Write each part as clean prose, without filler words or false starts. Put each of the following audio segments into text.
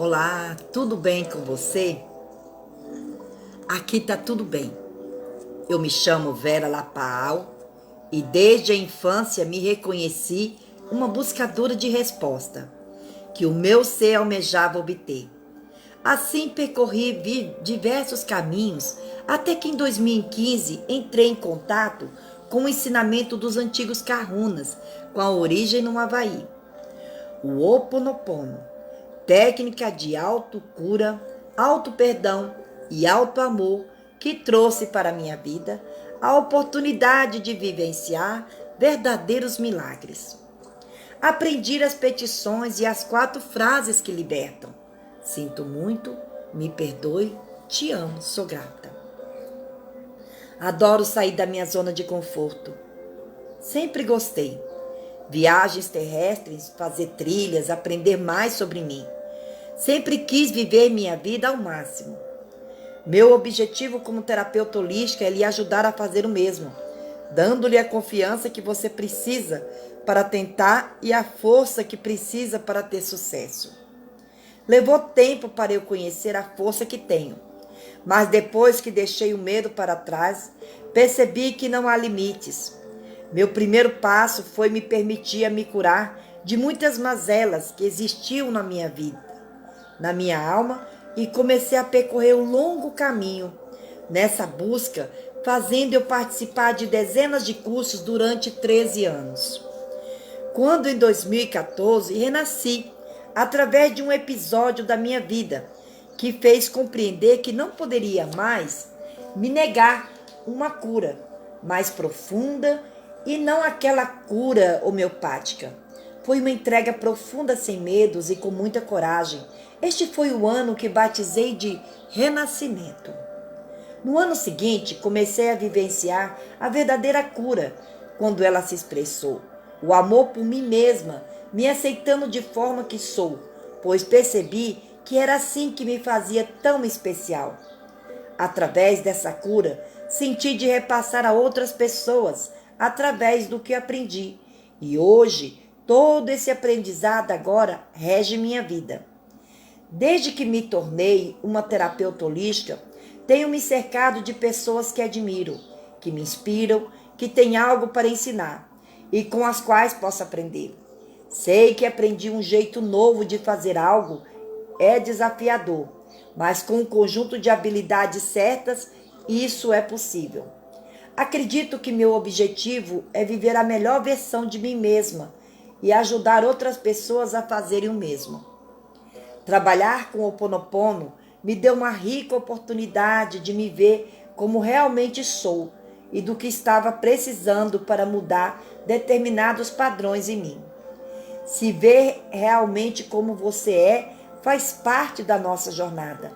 Olá, tudo bem com você? Aqui tá tudo bem. Eu me chamo Vera Lapaal e desde a infância me reconheci uma buscadora de resposta que o meu ser almejava obter. Assim percorri diversos caminhos até que em 2015 entrei em contato com o ensinamento dos antigos Kahunas, com a origem no Havaí. O Ho Oponopono, técnica de autocura, auto-perdão e auto-amor que trouxe para a minha vida a oportunidade de vivenciar verdadeiros milagres. Aprendi as petições e as 4 frases que libertam. Sinto muito, me perdoe, te amo, sou grata. Adoro sair da minha zona de conforto. Sempre gostei. Viagens terrestres, fazer trilhas, aprender mais sobre mim. Sempre quis viver minha vida ao máximo. Meu objetivo como terapeuta holística é lhe ajudar a fazer o mesmo, dando-lhe a confiança que você precisa para tentar e a força que precisa para ter sucesso. Levou tempo para eu conhecer a força que tenho, mas depois que deixei o medo para trás, percebi que não há limites. Meu primeiro passo foi me permitir me curar de muitas mazelas que existiam na minha vida, na minha alma, e comecei a percorrer um longo caminho nessa busca, fazendo eu participar de dezenas de cursos durante 13 anos. Quando em 2014 renasci, através de um episódio da minha vida, que fez compreender que não poderia mais me negar uma cura mais profunda e não aquela cura homeopática. Foi uma entrega profunda, sem medos e com muita coragem. Este foi o ano que batizei de renascimento. No ano seguinte, comecei a vivenciar a verdadeira cura, quando ela se expressou. O amor por mim mesma, me aceitando de forma que sou, pois percebi que era assim que me fazia tão especial. Através dessa cura, senti de repassar a outras pessoas, através do que aprendi. E hoje, todo esse aprendizado agora rege minha vida. Desde que me tornei uma terapeuta holística, tenho me cercado de pessoas que admiro, que me inspiram, que têm algo para ensinar e com as quais posso aprender. Sei que aprendi um jeito novo de fazer algo, é desafiador, mas com um conjunto de habilidades certas, isso é possível. Acredito que meu objetivo é viver a melhor versão de mim mesma e ajudar outras pessoas a fazerem o mesmo. Trabalhar com o Ho Oponopono me deu uma rica oportunidade de me ver como realmente sou e do que estava precisando para mudar determinados padrões em mim. Se ver realmente como você é faz parte da nossa jornada.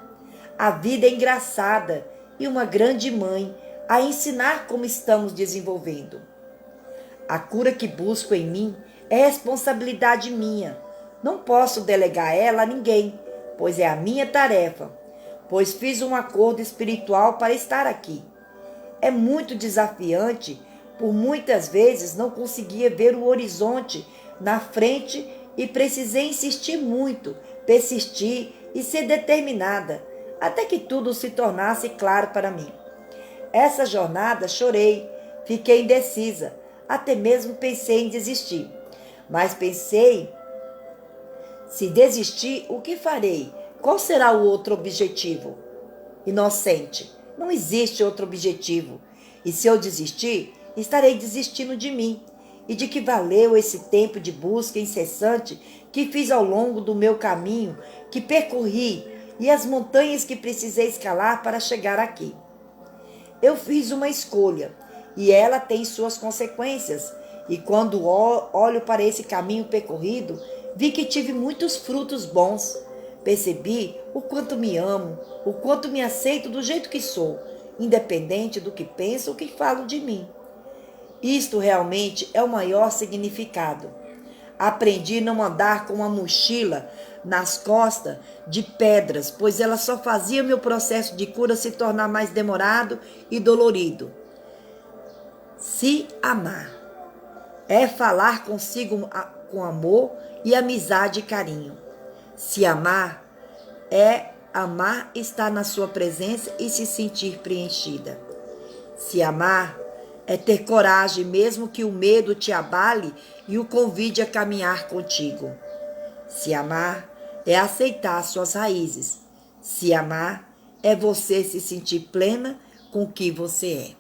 A vida é engraçada e uma grande mãe a ensinar como estamos desenvolvendo. A cura que busco em mim é responsabilidade minha. Não posso delegar ela a ninguém, pois é a minha tarefa, pois fiz um acordo espiritual para estar aqui. É muito desafiante, por muitas vezes não conseguia ver o horizonte na frente e precisei insistir muito, persistir e ser determinada, até que tudo se tornasse claro para mim. Essa jornada chorei, fiquei indecisa, até mesmo pensei em desistir. Mas pensei, se desistir, o que farei? Qual será o outro objetivo? Inocente, não existe outro objetivo. E se eu desistir, estarei desistindo de mim. E de que valeu esse tempo de busca incessante que fiz ao longo do meu caminho, que percorri, e as montanhas que precisei escalar para chegar aqui. Eu fiz uma escolha e ela tem suas consequências. E quando olho para esse caminho percorrido, vi que tive muitos frutos bons. Percebi o quanto me amo, o quanto me aceito do jeito que sou, independente do que penso ou que falo de mim. Isto realmente é o maior significado. Aprendi a não andar com uma mochila nas costas de pedras, pois ela só fazia meu processo de cura se tornar mais demorado e dolorido. Se amar é falar consigo com amor e amizade e carinho. Se amar é amar estar na sua presença e se sentir preenchida. Se amar é ter coragem, mesmo que o medo te abale e o convide a caminhar contigo. Se amar é aceitar suas raízes. Se amar é você se sentir plena com o que você é.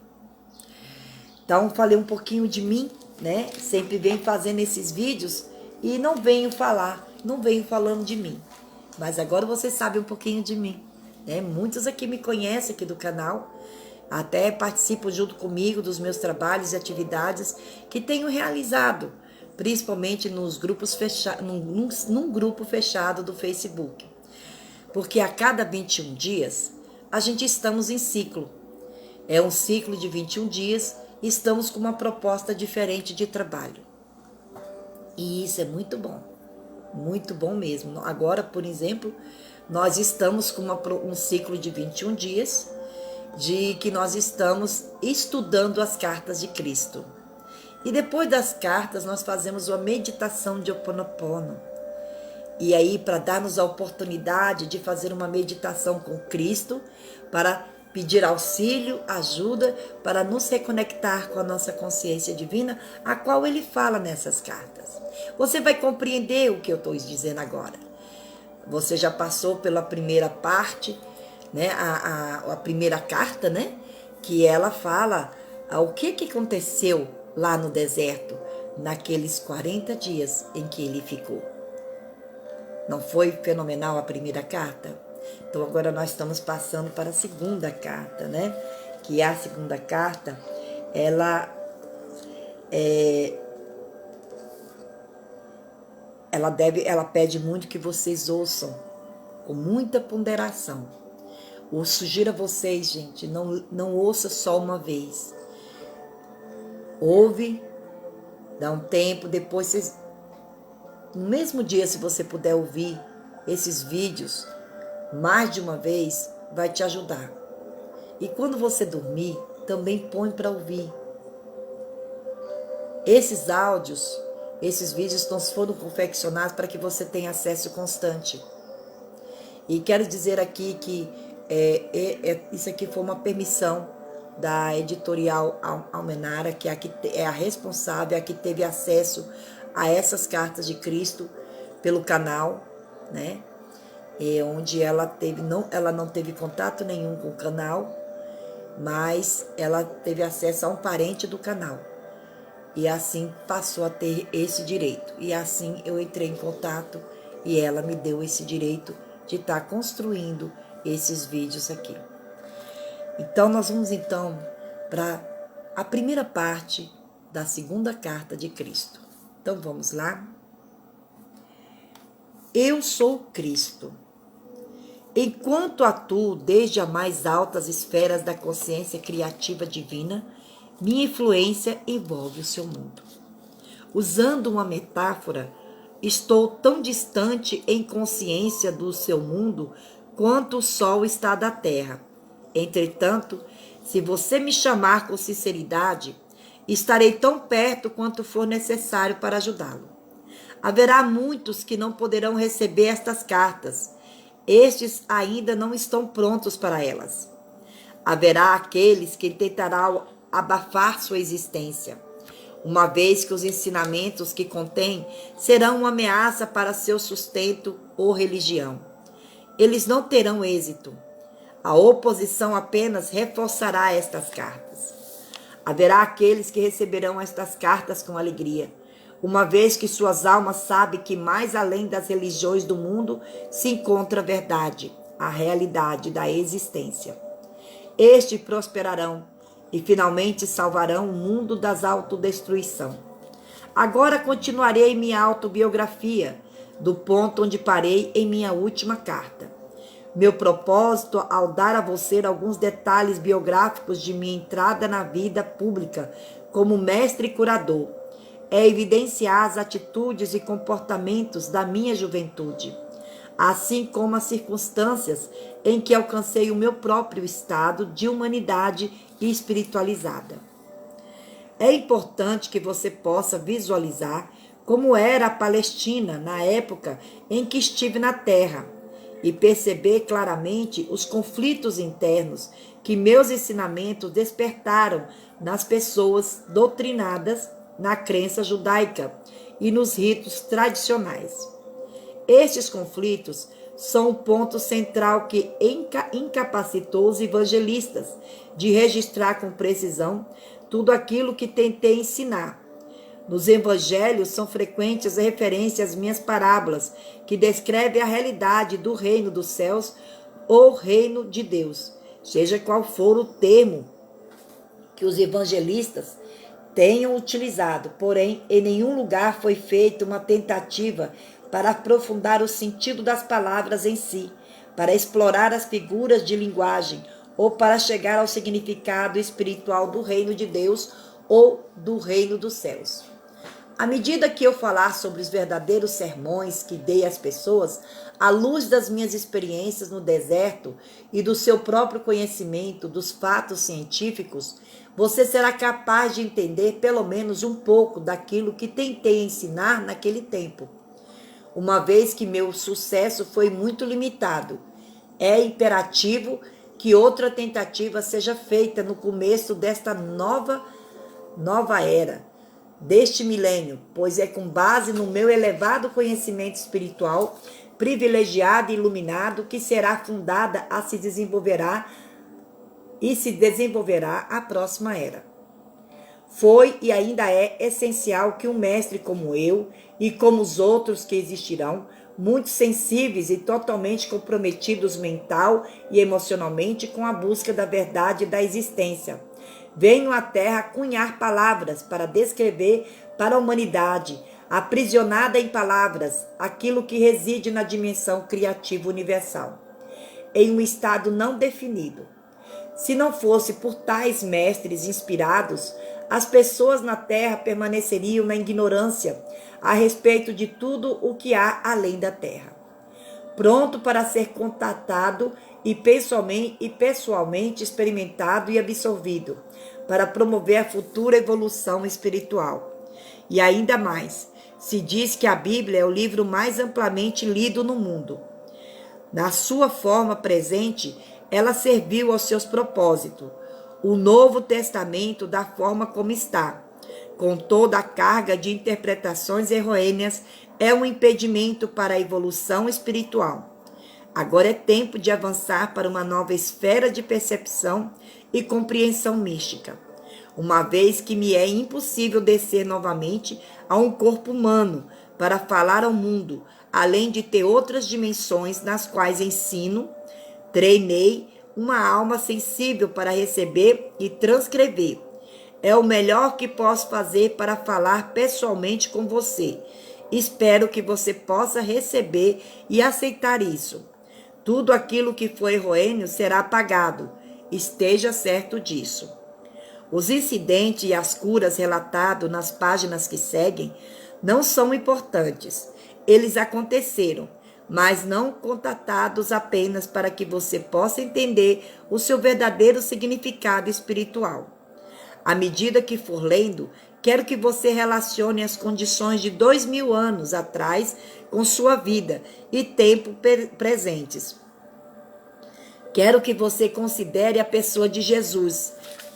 Então, falei um pouquinho de mim, né? Sempre venho fazendo esses vídeos e não venho falando de mim. Mas agora você sabe um pouquinho de mim, né? Muitos aqui me conhecem aqui do canal, até participam junto comigo dos meus trabalhos e atividades que tenho realizado, principalmente nos grupos num grupo fechado do Facebook. Porque a cada 21 dias, a gente estamos em ciclo. É um ciclo de 21 dias e estamos com uma proposta diferente de trabalho. E isso é muito bom mesmo. Agora, por exemplo, nós estamos com um ciclo de 21 dias, de que nós estamos estudando as cartas de Cristo. E depois das cartas, nós fazemos uma meditação de Ho Oponopono. E aí, para dar-nos a oportunidade de fazer uma meditação com Cristo, para pedir auxílio, ajuda, para nos reconectar com a nossa consciência divina, a qual ele fala nessas cartas. Você vai compreender o que eu estou dizendo agora. Você já passou pela primeira parte, né? A primeira carta, né? Que ela fala o que aconteceu lá no deserto, naqueles 40 dias em que ele ficou. Não foi fenomenal a primeira carta? Então agora nós estamos passando para a segunda carta, né? Que a segunda carta, ela pede muito que vocês ouçam com muita ponderação. Eu sugiro a vocês, gente, não ouça só uma vez. Ouve, dá um tempo, depois vocês, no mesmo dia, se você puder ouvir esses vídeos mais de uma vez, vai te ajudar. E quando você dormir, também põe para ouvir. Esses áudios, esses vídeos foram confeccionados para que você tenha acesso constante. E quero dizer aqui que isso aqui foi uma permissão da editorial Almenara, que é a responsável, a que teve acesso a essas cartas de Cristo pelo canal, né? Onde ela não teve contato nenhum com o canal, mas ela teve acesso a um parente do canal. E assim passou a ter esse direito. E assim eu entrei em contato e ela me deu esse direito de estar construindo esses vídeos aqui. Então nós vamos para a primeira parte da segunda carta de Cristo. Então vamos lá. Eu sou Cristo. Enquanto atuo desde as mais altas esferas da consciência criativa divina, minha influência envolve o seu mundo. Usando uma metáfora, estou tão distante em consciência do seu mundo quanto o Sol está da Terra. Entretanto, se você me chamar com sinceridade, estarei tão perto quanto for necessário para ajudá-lo. Haverá muitos que não poderão receber estas cartas. Estes ainda não estão prontos para elas. Haverá aqueles que tentarão abafar sua existência, uma vez que os ensinamentos que contém serão uma ameaça para seu sustento ou religião. Eles não terão êxito. A oposição apenas reforçará estas cartas. Haverá aqueles que receberão estas cartas com alegria, uma vez que suas almas sabem que mais além das religiões do mundo se encontra a verdade, a realidade da existência. Estes prosperarão e finalmente salvarão o mundo das autodestruição. Agora continuarei minha autobiografia, do ponto onde parei em minha última carta. Meu propósito, ao dar a você alguns detalhes biográficos de minha entrada na vida pública como mestre e curador, é evidenciar as atitudes e comportamentos da minha juventude, assim como as circunstâncias em que alcancei o meu próprio estado de humanidade espiritualizada. É importante que você possa visualizar como era a Palestina na época em que estive na Terra, e perceber claramente os conflitos internos que meus ensinamentos despertaram nas pessoas doutrinadas na crença judaica e nos ritos tradicionais. Estes conflitos são o ponto central que incapacitou os evangelistas de registrar com precisão tudo aquilo que tentei ensinar. Nos evangelhos são frequentes referências às minhas parábolas, que descrevem a realidade do reino dos céus ou reino de Deus, seja qual for o termo que os evangelistas tenham utilizado. Porém, em nenhum lugar foi feita uma tentativa para aprofundar o sentido das palavras em si, para explorar as figuras de linguagem ou para chegar ao significado espiritual do reino de Deus ou do reino dos céus. À medida que eu falar sobre os verdadeiros sermões que dei às pessoas, à luz das minhas experiências no deserto e do seu próprio conhecimento dos fatos científicos, você será capaz de entender pelo menos um pouco daquilo que tentei ensinar naquele tempo. Uma vez que meu sucesso foi muito limitado, é imperativo que outra tentativa seja feita no começo desta nova era, deste milênio, pois é com base no meu elevado conhecimento espiritual, privilegiado e iluminado, que será fundada se desenvolverá a próxima era. Foi e ainda é essencial que um mestre como eu e como os outros que existirão, muito sensíveis e totalmente comprometidos mental e emocionalmente com a busca da verdade da existência, venham à Terra cunhar palavras para descrever para a humanidade, aprisionada em palavras, aquilo que reside na dimensão criativa universal, em um estado não definido. Se não fosse por tais mestres inspirados, as pessoas na Terra permaneceriam na ignorância a respeito de tudo o que há além da Terra, pronto para ser contatado e pessoalmente experimentado e absorvido, para promover a futura evolução espiritual. E ainda mais, se diz que a Bíblia é o livro mais amplamente lido no mundo. Na sua forma presente, ela serviu aos seus propósitos. O Novo Testamento, da forma como está, com toda a carga de interpretações errôneas, é um impedimento para a evolução espiritual. Agora é tempo de avançar para uma nova esfera de percepção e compreensão mística, uma vez que me é impossível descer novamente a um corpo humano para falar ao mundo, além de ter outras dimensões nas quais ensino, treinei uma alma sensível para receber e transcrever. É o melhor que posso fazer para falar pessoalmente com você. Espero que você possa receber e aceitar isso. Tudo aquilo que for errôneo será apagado. Esteja certo disso. Os incidentes e as curas relatados nas páginas que seguem não são importantes. Eles aconteceram, mas não contatados apenas para que você possa entender o seu verdadeiro significado espiritual. À medida que for lendo, quero que você relacione as condições de 2000 anos atrás com sua vida e tempo presentes. Quero que você considere a pessoa de Jesus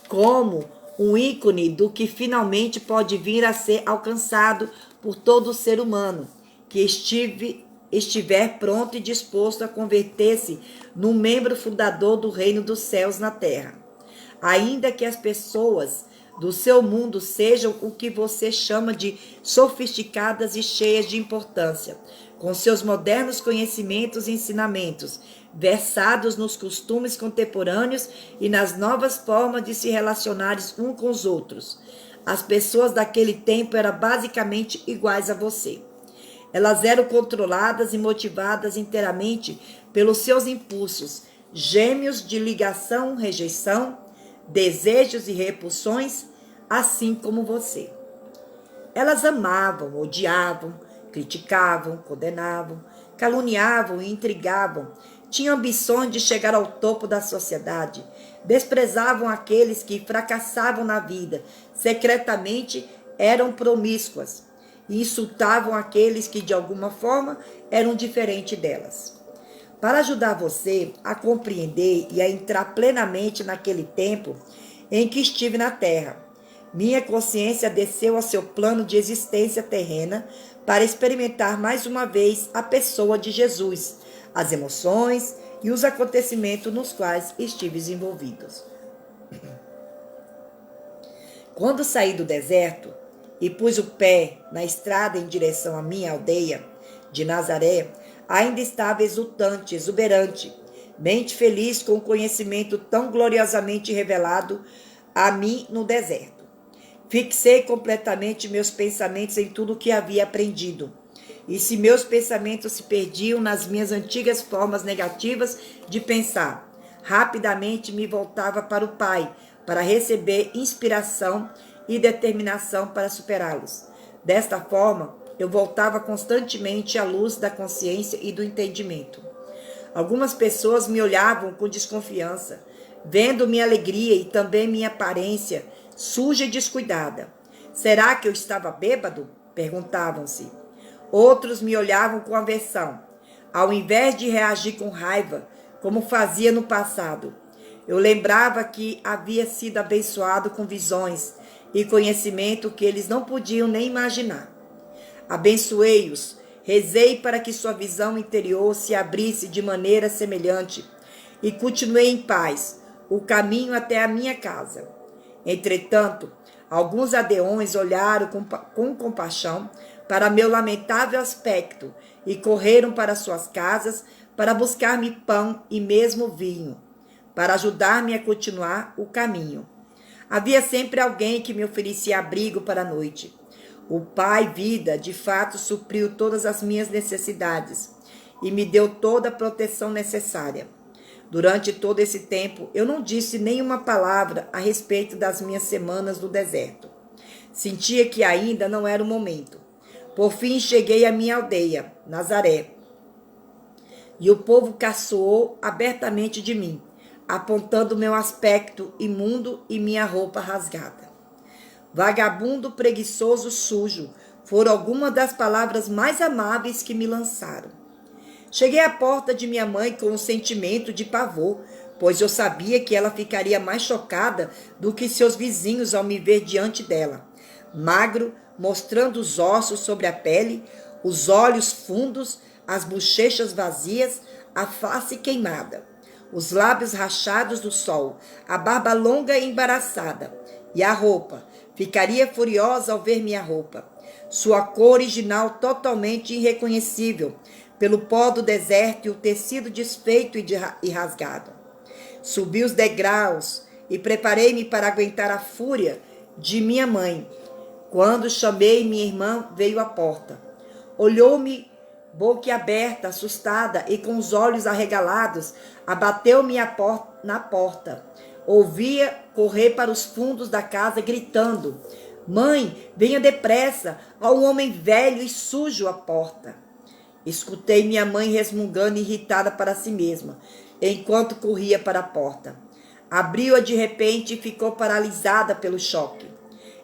como um ícone do que finalmente pode vir a ser alcançado por todo ser humano que estiver pronto e disposto a converter-se num membro fundador do reino dos céus na terra. Ainda que as pessoas do seu mundo sejam o que você chama de sofisticadas e cheias de importância, com seus modernos conhecimentos e ensinamentos, versados nos costumes contemporâneos e nas novas formas de se relacionar uns com os outros. As pessoas daquele tempo eram basicamente iguais a você. Elas eram controladas e motivadas inteiramente pelos seus impulsos, gêmeos de ligação, rejeição, desejos e repulsões, assim como você. Elas amavam, odiavam, criticavam, condenavam, caluniavam e intrigavam, tinham ambições de chegar ao topo da sociedade, desprezavam aqueles que fracassavam na vida, secretamente eram promíscuas, e insultavam aqueles que de alguma forma eram diferentes delas. para ajudar você a compreender e a entrar plenamente naquele tempo em que estive na Terra. Minha consciência desceu ao seu plano de existência terrena para experimentar mais uma vez a pessoa de Jesus, as emoções e os acontecimentos nos quais estive envolvidos. Quando saí do deserto e pus o pé na estrada em direção à minha aldeia de Nazaré, ainda estava exultante, exuberante, mente feliz com o conhecimento tão gloriosamente revelado a mim no deserto. Fixei completamente meus pensamentos em tudo o que havia aprendido. E se meus pensamentos se perdiam nas minhas antigas formas negativas de pensar, rapidamente me voltava para o Pai, para receber inspiração e determinação para superá-los. Desta forma, eu voltava constantemente à luz da consciência e do entendimento. Algumas pessoas me olhavam com desconfiança, vendo minha alegria e também minha aparência suja e descuidada. Será que eu estava bêbado? Perguntavam-se. Outros me olhavam com aversão, ao invés de reagir com raiva, como fazia no passado. Eu lembrava que havia sido abençoado com visões e conhecimento que eles não podiam nem imaginar. Abençoei-os, rezei para que sua visão interior se abrisse de maneira semelhante e continuei em paz o caminho até a minha casa. Entretanto, alguns aldeões olharam com compaixão para meu lamentável aspecto e correram para suas casas para buscar-me pão e mesmo vinho, para ajudar-me a continuar o caminho. Havia sempre alguém que me oferecia abrigo para a noite. O Pai Vida, de fato, supriu todas as minhas necessidades e me deu toda a proteção necessária. Durante todo esse tempo, eu não disse nenhuma palavra a respeito das minhas semanas no deserto. Sentia que ainda não era o momento. Por fim, cheguei à minha aldeia, Nazaré, e o povo caçoou abertamente de mim, apontando meu aspecto imundo e minha roupa rasgada. Vagabundo, preguiçoso, sujo, foram algumas das palavras mais amáveis que me lançaram. Cheguei à porta de minha mãe com um sentimento de pavor, pois eu sabia que ela ficaria mais chocada do que seus vizinhos ao me ver diante dela. Magro, mostrando os ossos sobre a pele, os olhos fundos, as bochechas vazias, a face queimada, os lábios rachados do sol, a barba longa e embaraçada. E a roupa? Ficaria furiosa ao ver minha roupa. Sua cor original totalmente irreconhecível, pelo pó do deserto e o tecido desfeito e rasgado. Subi os degraus e preparei-me para aguentar a fúria de minha mãe. Quando chamei, minha irmã veio à porta. Olhou-me boquiaberta, assustada e com os olhos arregalados, abateu-me na porta. Ouvia correr para os fundos da casa gritando: "Mãe, venha depressa, há um homem velho e sujo à porta." Escutei minha mãe resmungando irritada para si mesma, enquanto corria para a porta. Abriu-a de repente e ficou paralisada pelo choque.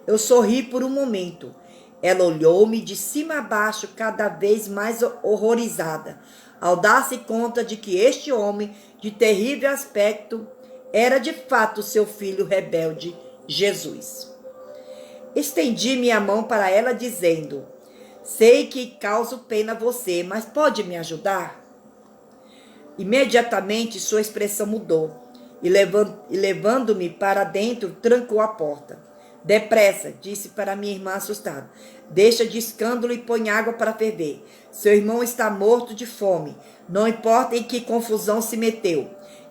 Eu sorri por um momento. Ela olhou-me de cima a baixo, cada vez mais horrorizada, ao dar-se conta de que este homem, de terrível aspecto, era de fato seu filho rebelde, Jesus. Estendi minha mão para ela, dizendo: "Sei que causo pena a você, mas pode me ajudar?" Imediatamente sua expressão mudou e levando-me para dentro, trancou a porta. "Depressa", disse para minha irmã assustada. "Deixa de escândalo e põe água para ferver. Seu irmão está morto de fome. Não importa em que confusão se meteu.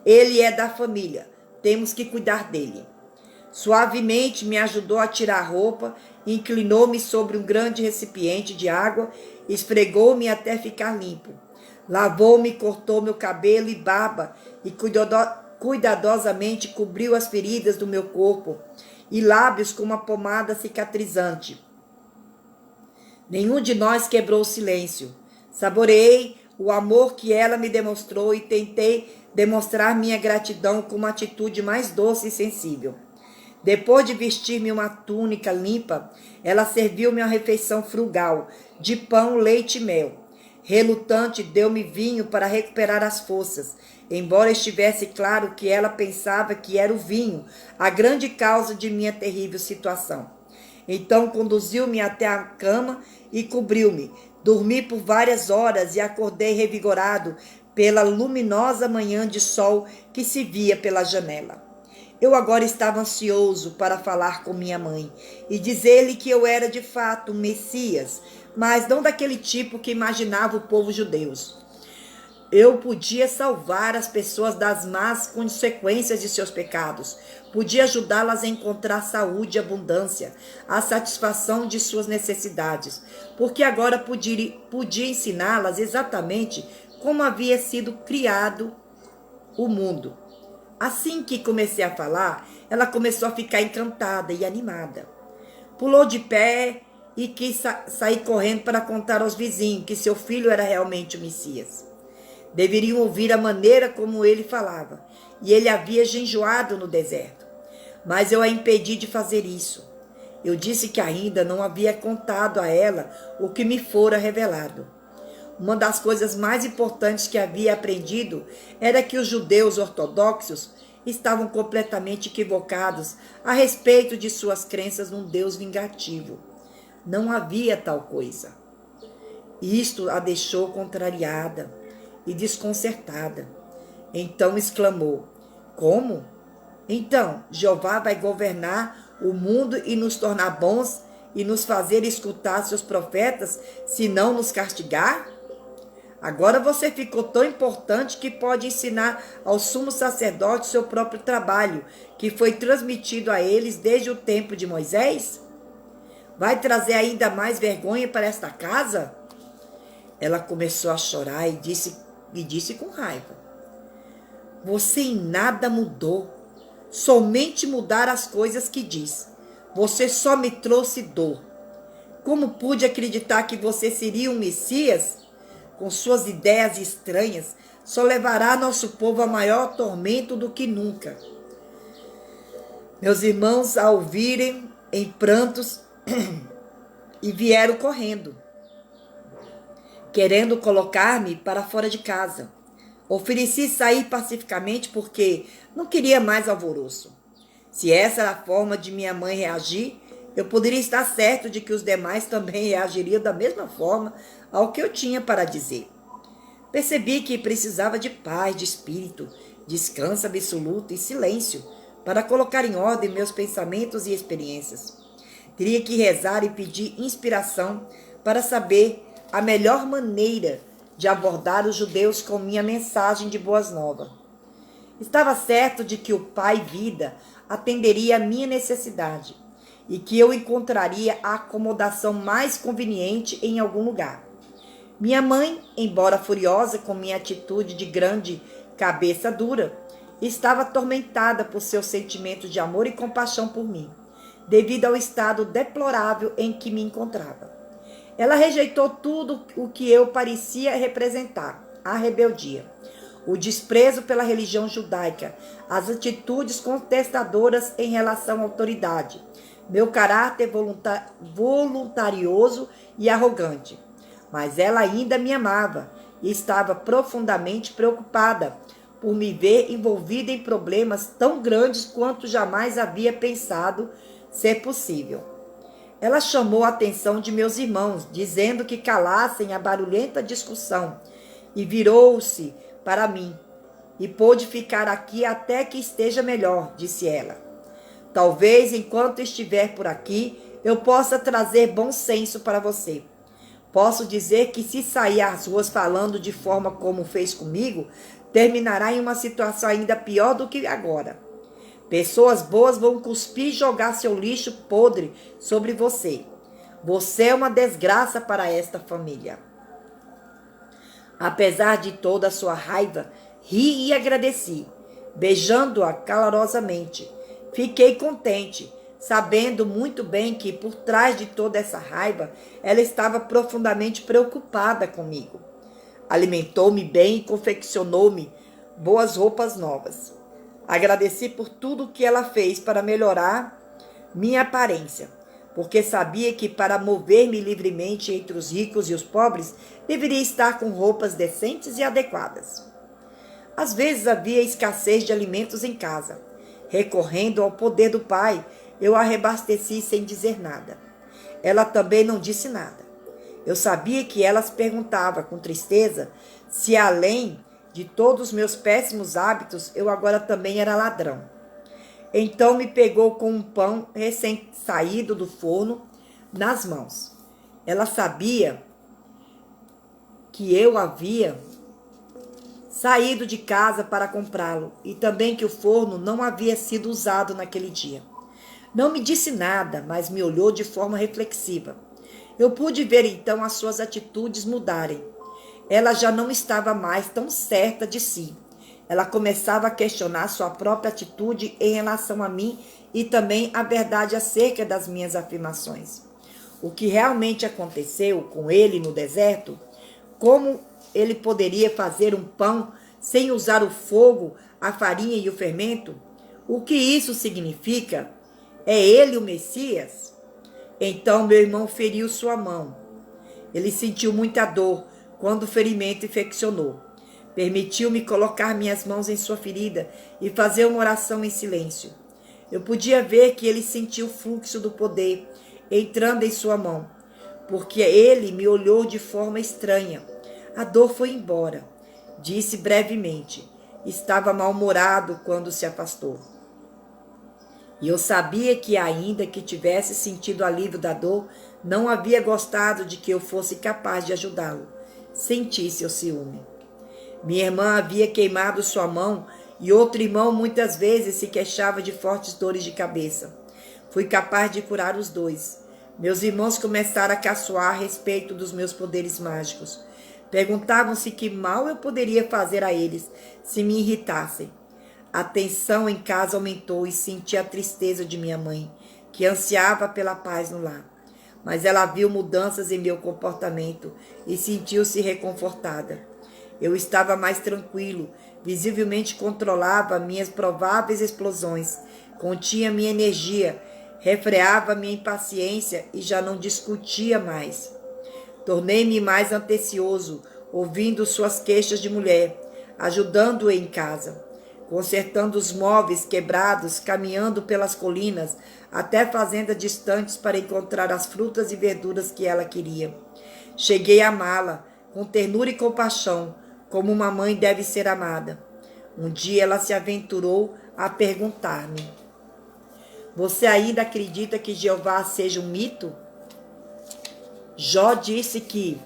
Ele é da família. Temos que cuidar dele." Suavemente me ajudou a tirar a roupa, inclinou-me sobre um grande recipiente de água, esfregou-me até ficar limpo. Lavou-me, cortou meu cabelo e barba e cuidadosamente cobriu as feridas do meu corpo e lábios com uma pomada cicatrizante. Nenhum de nós quebrou o silêncio. Saboreei o amor que ela me demonstrou e tentei demonstrar minha gratidão com uma atitude mais doce e sensível. Depois de vestir-me uma túnica limpa, ela serviu-me uma refeição frugal, de pão, leite e mel. Relutante, deu-me vinho para recuperar as forças, embora estivesse claro que ela pensava que era o vinho a grande causa de minha terrível situação. Então conduziu-me até a cama e cobriu-me. Dormi por várias horas e acordei revigorado pela luminosa manhã de sol que se via pela janela. Eu agora estava ansioso para falar com minha mãe e dizer-lhe que eu era de fato um Messias, mas não daquele tipo que imaginava o povo judeu. Eu podia salvar as pessoas das más consequências de seus pecados. Podia ajudá-las a encontrar saúde e abundância, a satisfação de suas necessidades, porque agora podia ensiná-las exatamente como havia sido criado o mundo. Assim que comecei a falar, ela começou a ficar encantada e animada. Pulou de pé e quis sair correndo para contar aos vizinhos que seu filho era realmente o Messias. Deveriam ouvir a maneira como ele falava, e ele havia jejuado no deserto. Mas eu a impedi de fazer isso. Eu disse que ainda não havia contado a ela o que me fora revelado. Uma das coisas mais importantes que havia aprendido era que os judeus ortodoxos estavam completamente equivocados a respeito de suas crenças num Deus vingativo. Não havia tal coisa. Isto a deixou contrariada e desconcertada. Então exclamou: como? Então, Jeová vai governar o mundo e nos tornar bons e nos fazer escutar seus profetas, se não nos castigar? Agora você ficou tão importante que pode ensinar ao sumo sacerdote seu próprio trabalho, que foi transmitido a eles desde o tempo de Moisés? Vai trazer ainda mais vergonha para esta casa? Ela começou a chorar e disse com raiva: você em nada mudou, somente mudar as coisas que diz. Você só me trouxe dor. Como pude acreditar que você seria um Messias? Com suas ideias estranhas, só levará nosso povo a maior tormento do que nunca. Meus irmãos, a ouvirem em prantos, e vieram correndo, querendo colocar-me para fora de casa. Ofereci sair pacificamente porque não queria mais alvoroço. Se essa era a forma de minha mãe reagir, eu poderia estar certo de que os demais também reagiriam da mesma forma ao que eu tinha para dizer. Percebi que precisava de paz de espírito, descanso absoluto e silêncio para colocar em ordem meus pensamentos e experiências. Teria que rezar e pedir inspiração para saber a melhor maneira de abordar os judeus com minha mensagem de boas novas. Estava certo de que o Pai Vida atenderia a minha necessidade e que eu encontraria a acomodação mais conveniente em algum lugar. Minha mãe, embora furiosa com minha atitude de grande cabeça dura, estava atormentada por seu sentimento de amor e compaixão por mim, devido ao estado deplorável em que me encontrava. Ela rejeitou tudo o que eu parecia representar: a rebeldia, o desprezo pela religião judaica, as atitudes contestadoras em relação à autoridade, meu caráter voluntarioso e arrogante. Mas ela ainda me amava e estava profundamente preocupada por me ver envolvida em problemas tão grandes quanto jamais havia pensado ser possível. Ela chamou a atenção de meus irmãos, dizendo que calassem a barulhenta discussão, e virou-se para mim. E pôde ficar aqui até que esteja melhor, disse ela. Talvez, enquanto estiver por aqui, eu possa trazer bom senso para você. Posso dizer que se sair às ruas falando de forma como fez comigo, terminará em uma situação ainda pior do que agora. Pessoas boas vão cuspir e jogar seu lixo podre sobre você. Você é uma desgraça para esta família. Apesar de toda a sua raiva, ri e agradeci, beijando-a calorosamente. Fiquei contente, sabendo muito bem que por trás de toda essa raiva, ela estava profundamente preocupada comigo. Alimentou-me bem e confeccionou-me boas roupas novas. Agradeci por tudo que ela fez para melhorar minha aparência. porque sabia que para mover-me livremente entre os ricos e os pobres, deveria estar com roupas decentes e adequadas. Às vezes havia escassez de alimentos em casa. Recorrendo ao poder do Pai, eu a reabasteci sem dizer nada. Ela também não disse nada. Eu sabia que ela se perguntava com tristeza se, além de todos os meus péssimos hábitos, eu agora também era ladrão. Então me pegou com um pão recém-saído do forno nas mãos. Ela sabia que eu havia saído de casa para comprá-lo e também que o forno não havia sido usado naquele dia. Não me disse nada, mas me olhou de forma reflexiva. Eu pude ver então as suas atitudes mudarem. Ela já não estava mais tão certa de si. Ela começava a questionar sua própria atitude em relação a mim e também a verdade acerca das minhas afirmações. O que realmente aconteceu com ele no deserto? Como ele poderia fazer um pão sem usar o fogo, a farinha e o fermento? O que isso significa? É ele o Messias? Então meu irmão feriu sua mão. Ele sentiu muita dor quando o ferimento infeccionou. Permitiu-me colocar minhas mãos em sua ferida e fazer uma oração em silêncio. Eu podia ver que ele sentiu o fluxo do poder entrando em sua mão, porque ele me olhou de forma estranha. A dor foi embora, disse brevemente. Estava mal-humorado quando se afastou. E eu sabia que, ainda que tivesse sentido alívio da dor, não havia gostado de que eu fosse capaz de ajudá-lo. Senti seu ciúme. Minha irmã havia queimado sua mão e outro irmão muitas vezes se queixava de fortes dores de cabeça. Fui capaz de curar os dois. Meus irmãos começaram a caçoar a respeito dos meus poderes mágicos. Perguntavam-se que mal eu poderia fazer a eles se me irritassem. A tensão em casa aumentou e senti a tristeza de minha mãe, que ansiava pela paz no lar. Mas ela viu mudanças em meu comportamento e sentiu-se reconfortada. Eu estava mais tranquilo, visivelmente controlava minhas prováveis explosões, continha minha energia, refreava minha impaciência e já não discutia mais. Tornei-me mais atencioso, ouvindo suas queixas de mulher, ajudando-o em casa, consertando os móveis quebrados, caminhando pelas colinas, até fazendas distantes para encontrar as frutas e verduras que ela queria. Cheguei a amá-la, com ternura e compaixão, como uma mãe deve ser amada. Um dia ela se aventurou a perguntar-me: você ainda acredita que Jeová seja um mito? Jó disse que,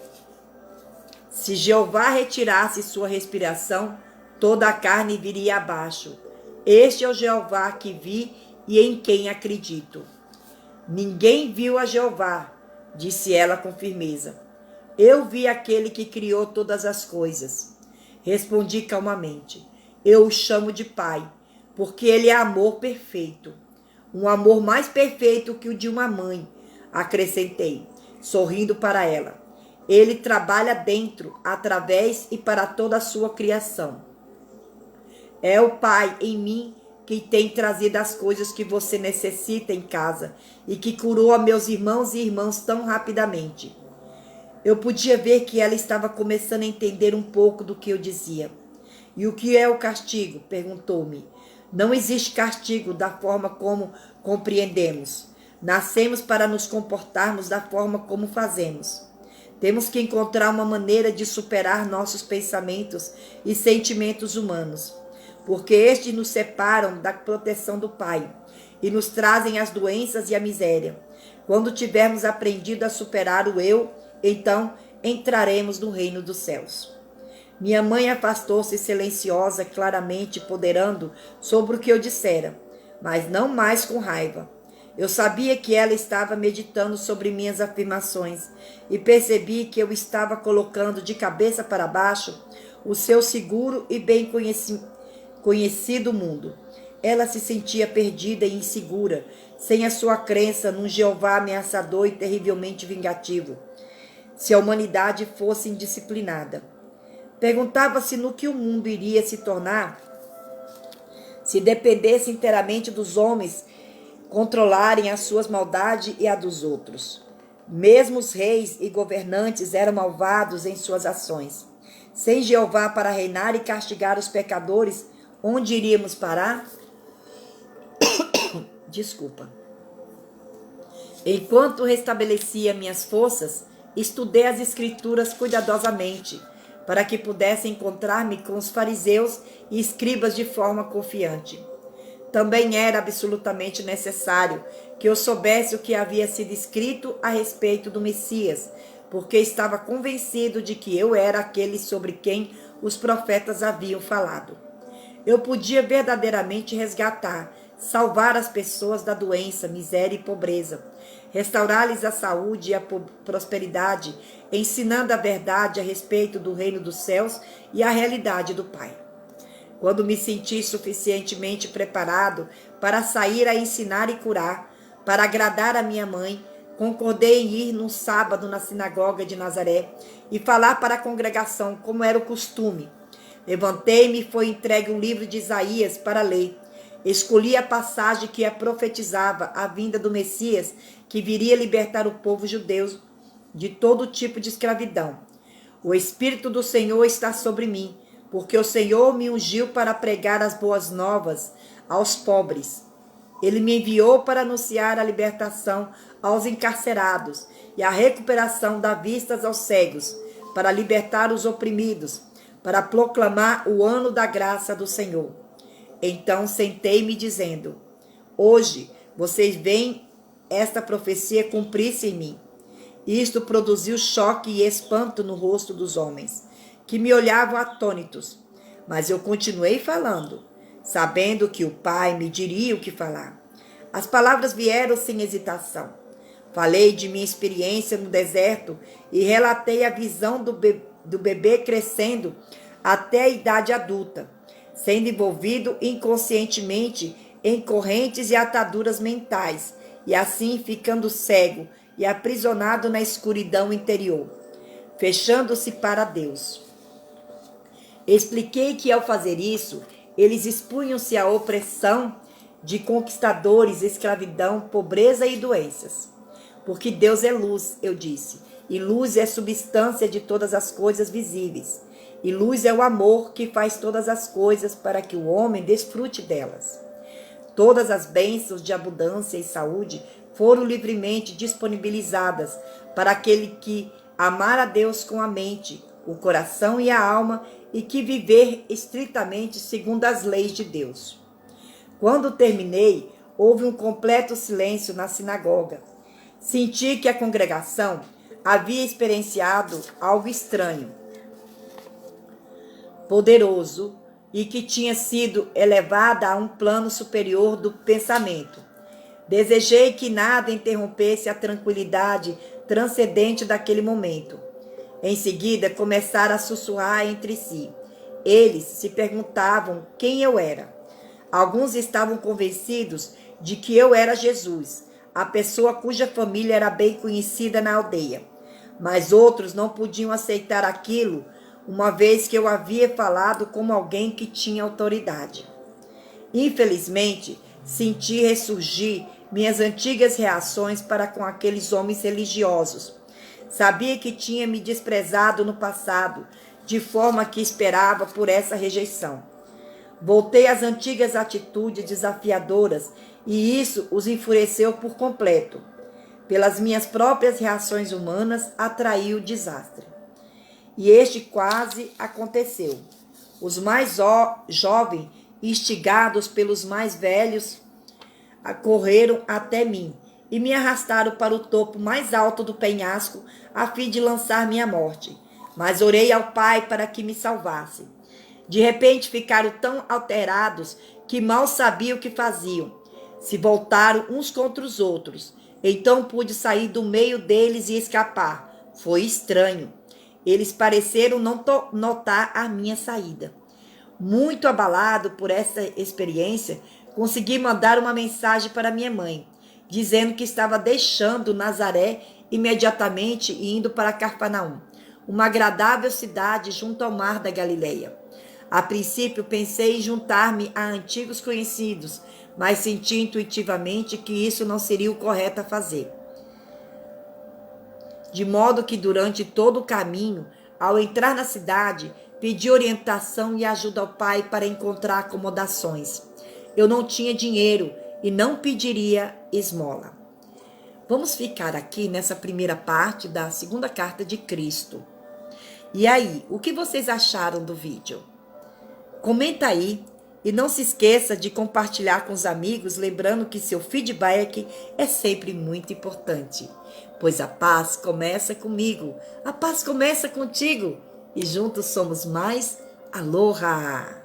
se Jeová retirasse sua respiração, toda a carne viria abaixo. Este é o Jeová que vi e em quem acredito. Ninguém viu a Jeová, disse ela com firmeza. Eu vi aquele que criou todas as coisas. Respondi calmamente. Eu o chamo de Pai, porque ele é amor perfeito. Um amor mais perfeito que o de uma mãe, acrescentei, sorrindo para ela. Ele trabalha dentro, através e para toda a sua criação. É o Pai em mim que tem trazido as coisas que você necessita em casa e que curou a meus irmãos e irmãs tão rapidamente. Eu podia ver que ela estava começando a entender um pouco do que eu dizia. E o que é o castigo? Perguntou-me. Não existe castigo da forma como compreendemos. Nascemos para nos comportarmos da forma como fazemos. Temos que encontrar uma maneira de superar nossos pensamentos e sentimentos humanos, porque estes nos separam da proteção do Pai e nos trazem as doenças e a miséria. Quando tivermos aprendido a superar o eu, então entraremos no reino dos céus. Minha mãe afastou-se silenciosa, claramente ponderando sobre o que eu dissera, mas não mais com raiva. Eu sabia que ela estava meditando sobre minhas afirmações e percebi que eu estava colocando de cabeça para baixo o seu seguro e bem conhecido mundo. Ela se sentia perdida e insegura, sem a sua crença num Jeová ameaçador e terrivelmente vingativo, se a humanidade fosse indisciplinada. Perguntava-se no que o mundo iria se tornar se dependesse inteiramente dos homens controlarem as suas maldades e a dos outros. Mesmo os reis e governantes eram malvados em suas ações. Sem Jeová para reinar e castigar os pecadores, onde iríamos parar? Desculpa. Enquanto restabelecia minhas forças, estudei as Escrituras cuidadosamente, para que pudesse encontrar-me com os fariseus e escribas de forma confiante. Também era absolutamente necessário que eu soubesse o que havia sido escrito a respeito do Messias, porque estava convencido de que eu era aquele sobre quem os profetas haviam falado. Eu podia verdadeiramente resgatar, salvar as pessoas da doença, miséria e pobreza, restaurar-lhes a saúde e a prosperidade, ensinando a verdade a respeito do reino dos céus e a realidade do Pai. Quando me senti suficientemente preparado para sair a ensinar e curar, para agradar a minha mãe, concordei em ir num sábado na sinagoga de Nazaré e falar para a congregação como era o costume. Levantei-me e foi entregue um livro de Isaías para ler. Escolhi a passagem que a profetizava a vinda do Messias, que viria libertar o povo judeu de todo tipo de escravidão. O Espírito do Senhor está sobre mim, porque o Senhor me ungiu para pregar as boas novas aos pobres. Ele me enviou para anunciar a libertação aos encarcerados e a recuperação da vista aos cegos, para libertar os oprimidos, para proclamar o ano da graça do Senhor. Então sentei-me dizendo: hoje vocês veem esta profecia cumprir-se em mim. Isto produziu choque e espanto no rosto dos homens, que me olhavam atônitos. Mas eu continuei falando, sabendo que o Pai me diria o que falar. As palavras vieram sem hesitação. Falei de minha experiência no deserto e relatei a visão do bebê crescendo até a idade adulta, sendo envolvido inconscientemente em correntes e ataduras mentais, e assim ficando cego e aprisionado na escuridão interior, fechando-se para Deus. Expliquei que ao fazer isso, eles expunham-se à opressão de conquistadores, escravidão, pobreza e doenças. Porque Deus é luz, eu disse, e luz é substância de todas as coisas visíveis. E luz é o amor que faz todas as coisas para que o homem desfrute delas. Todas as bênçãos de abundância e saúde foram livremente disponibilizadas para aquele que amar a Deus com a mente, o coração e a alma e que viver estritamente segundo as leis de Deus. Quando terminei, houve um completo silêncio na sinagoga. Senti que a congregação havia experienciado algo estranho, poderoso e que tinha sido elevada a um plano superior do pensamento. Desejei que nada interrompesse a tranquilidade transcendente daquele momento. Em seguida, começaram a sussurrar entre si. Eles se perguntavam quem eu era. Alguns estavam convencidos de que eu era Jesus, a pessoa cuja família era bem conhecida na aldeia. Mas outros não podiam aceitar aquilo, uma vez que eu havia falado como alguém que tinha autoridade. Infelizmente, senti ressurgir minhas antigas reações para com aqueles homens religiosos. Sabia que tinha me desprezado no passado, de forma que esperava por essa rejeição. Voltei às antigas atitudes desafiadoras e isso os enfureceu por completo. Pelas minhas próprias reações humanas, atraiu o desastre. E este quase aconteceu. Os mais jovens, instigados pelos mais velhos, correram até mim e me arrastaram para o topo mais alto do penhasco a fim de lançar-me à morte. Mas orei ao Pai para que me salvasse. De repente ficaram tão alterados que mal sabiam o que faziam. Se voltaram uns contra os outros. Então pude sair do meio deles e escapar. Foi estranho. Eles pareceram não notar a minha saída. Muito abalado por essa experiência, consegui mandar uma mensagem para minha mãe, dizendo que estava deixando Nazaré imediatamente e indo para Cafarnaum, uma agradável cidade junto ao mar da Galileia. A princípio pensei em juntar-me a antigos conhecidos, mas senti intuitivamente que isso não seria o correto a fazer. De modo que durante todo o caminho, ao entrar na cidade, pedi orientação e ajuda ao pai para encontrar acomodações. Eu não tinha dinheiro e não pediria esmola. Vamos ficar aqui nessa primeira parte da segunda carta de Cristo. E aí, o que vocês acharam do vídeo? Comenta aí e não se esqueça de compartilhar com os amigos, lembrando que seu feedback é sempre muito importante. Pois a paz começa comigo, a paz começa contigo e juntos somos mais. Aloha!